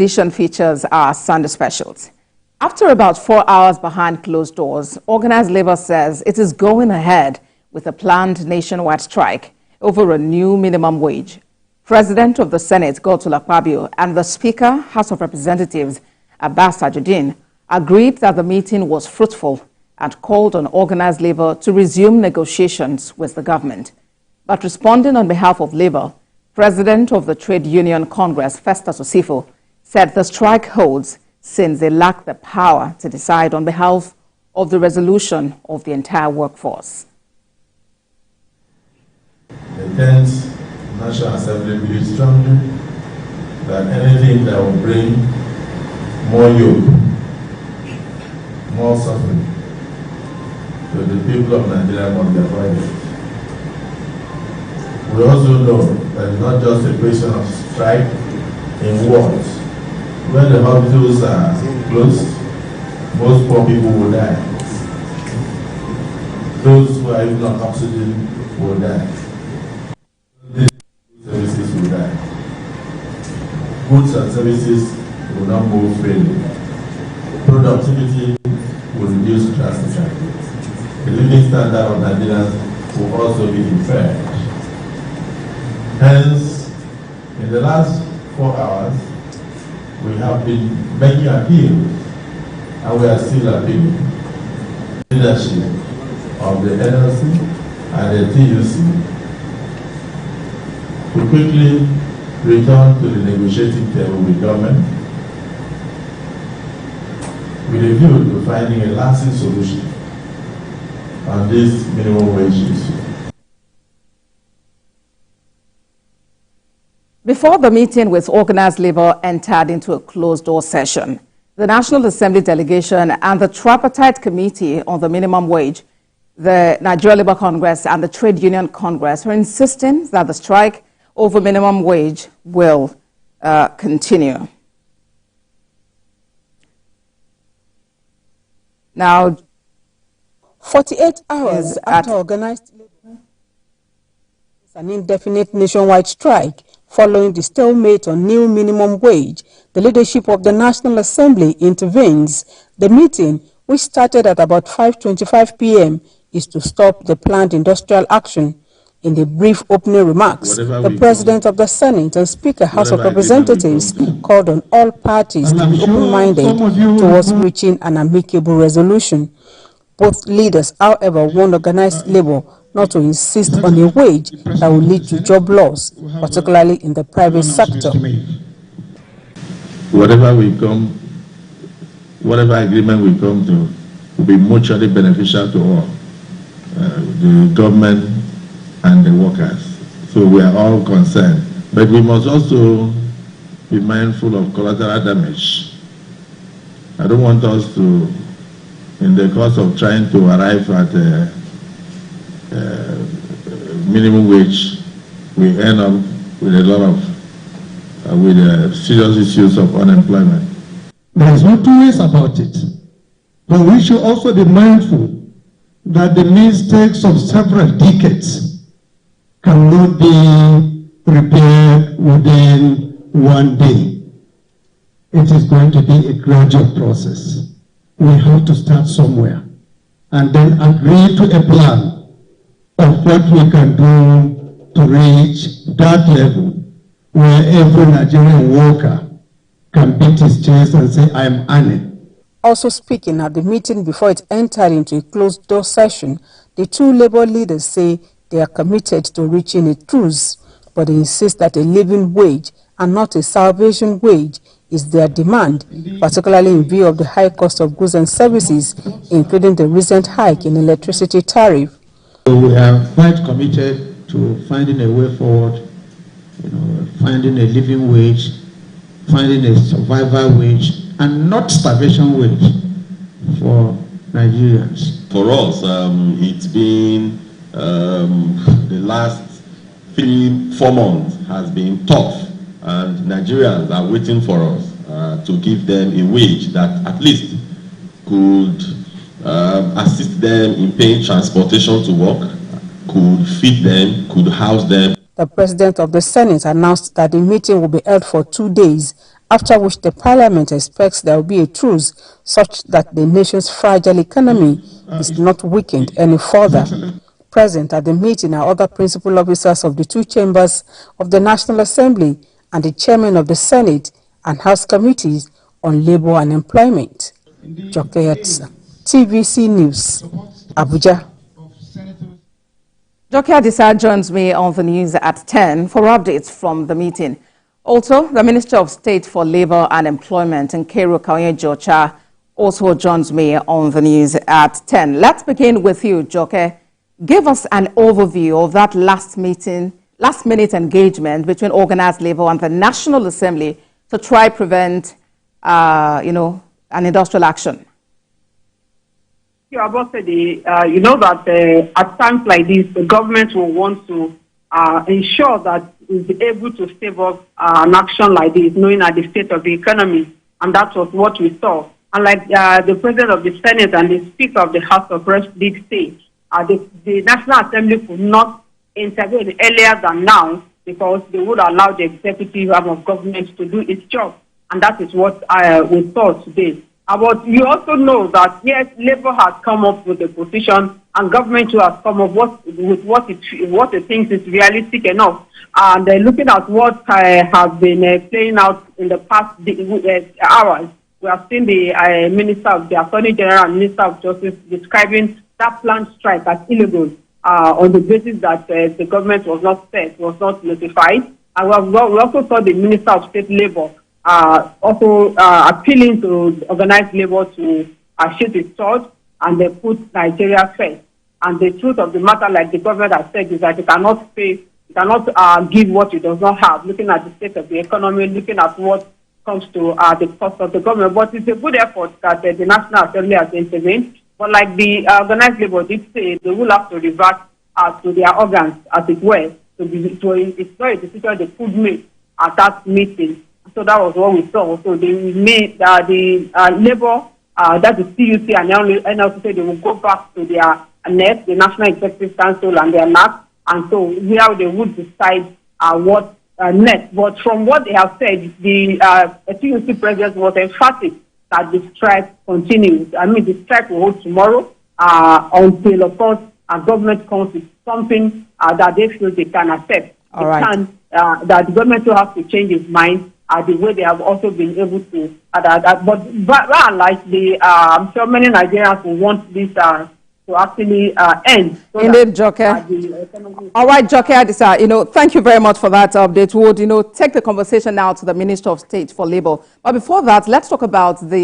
edition features our Sunday specials. After about 4 hours behind closed doors, organized labor says it is going ahead with a planned nationwide strike over a new minimum wage. President of the Senate, Godswill Akpabio, and the Speaker, House of Representatives, Abbas Tajudeen, agreed that the meeting was fruitful and called on organized labor to resume negotiations with the government. But responding on behalf of labor, President of the Trade Union Congress, Festus Osifo, said the strike holds since they lack the power to decide on behalf of the resolution of the entire workforce. The 10th National Assembly believes strongly that anything that will bring more yoke, more suffering to the people of Nigeria must be avoided. We also know that it's not just a question of strike in wards. When the hospitals are closed, most poor people will die. Those who are even on oxygen will die. These services will die. Goods and services will not move freely. Productivity will reduce drastically. The living standard of Nigerians will also be impaired. Hence, in the last 4 hours, we have been making appeals, and we are still appealing. Leadership of the NLC and the TUC to quickly return to the negotiating table with government with a view to finding a lasting solution on this minimum wage issue. Before the meeting with organized labor entered into a closed-door session, the National Assembly delegation and the Tripartite Committee on the Minimum Wage, the Nigeria Labour Congress and the Trade Union Congress are insisting that the strike over minimum wage will continue. Now, 48 hours after organized labor, it's an indefinite nationwide strike following the stalemate on new minimum wage. The leadership of the National Assembly intervenes. The meeting, which started at about 5:25 p.m., is to stop the planned industrial action. In the brief opening remarks, the President of the Senate and Speaker, House of Representatives, called on all parties to be open-minded towards reaching an amicable resolution. Both leaders, however, warned organized labor not to insist on a wage that will lead to job loss, particularly in the private sector. Whatever agreement we come to will be mutually beneficial to all, the government and the workers. So we are all concerned. But we must also be mindful of collateral damage. I don't want us to, in the course of trying to arrive at minimum wage, we end up with a lot of serious issues of unemployment. There is no two ways about it. But we should also be mindful that the mistakes of several decades cannot be repaired within one day. It is going to be a gradual process. We have to start somewhere and then agree to a plan of what we can do to reach that level where every Nigerian worker can beat his chest and say, I am earning. Also speaking at the meeting before it entered into a closed-door session, the two labor leaders say they are committed to reaching a truce, but they insist that a living wage and not a salvation wage is their demand, particularly in view of the high cost of goods and services, including the recent hike in electricity tariff. So we are quite committed to finding a way forward, finding a living wage, finding a survival wage, and not starvation wage for Nigerians. For us, it's been the last 4 months has been tough, and Nigerians are waiting for us to give them a wage that at least could assist them in paying transportation to work, could feed them, could house them. The President of the Senate announced that the meeting will be held for 2 days after which the parliament expects there will be a truce such that the nation's fragile economy is not weakened any further. Present at the meeting are other principal officers of the two chambers of the National Assembly and the chairman of the Senate and House committees on labor and employment. Jokeyatsa, TVC News, Abuja. Jokia Disa joins me on the news at 10 for updates from the meeting. Also, the Minister of State for Labor and Employment, Nkeru Kauye-Jocha, also joins me on the news at 10. Let's begin with you, Joke. Give us an overview of that last-minute engagement between organized labor and the National Assembly to try prevent, an industrial action. Yeah, Abbas Tajudeen, you know that at times like this, the government will want to ensure that we'll be able to save up an action like this, knowing at the state of the economy, and that was what we saw. And like the President of the Senate and the Speaker of the House of Reps did say, the National Assembly could not intervene earlier than now because they would allow the executive arm of government to do its job. And that is what we saw today. But you also know that, yes, Labour has come up with a position and government too has come up with what it thinks is realistic enough. And looking at what has been playing out in the past hours, we have seen the Attorney General and Minister of Justice describing that planned strike as illegal on the basis that the government was not notified. And we also saw the Minister of State Labour also appealing to organized labor to shoot its sword and they put Nigeria first. And the truth of the matter, like the government has said, is that it cannot give what it does not have, looking at the state of the economy, looking at what comes to the cost of the government. But it's a good effort that the National Assembly has intervened. But like the organized labor did say, they will have to revert to their organs, as it were. It's not a decision they could make at that meeting. So that was what we saw. So they made the labor, that the CUC and NLC, they will go back to their NET, the National Executive Council, and their NAC. And so here they would decide what next. But from what they have said, the CUC president was emphatic that the strike continues. I mean, the strike will hold tomorrow until, of course, a government comes with something that they feel they can accept. All right. That the government will have to change its mind the way they have also been able to. But like I'm sure many Nigerians will want this to actually end. So indeed, Joke. All right, Joke Adisa, thank you very much for that update. We would, take the conversation now to the Minister of State for Labor. But before that, let's talk about the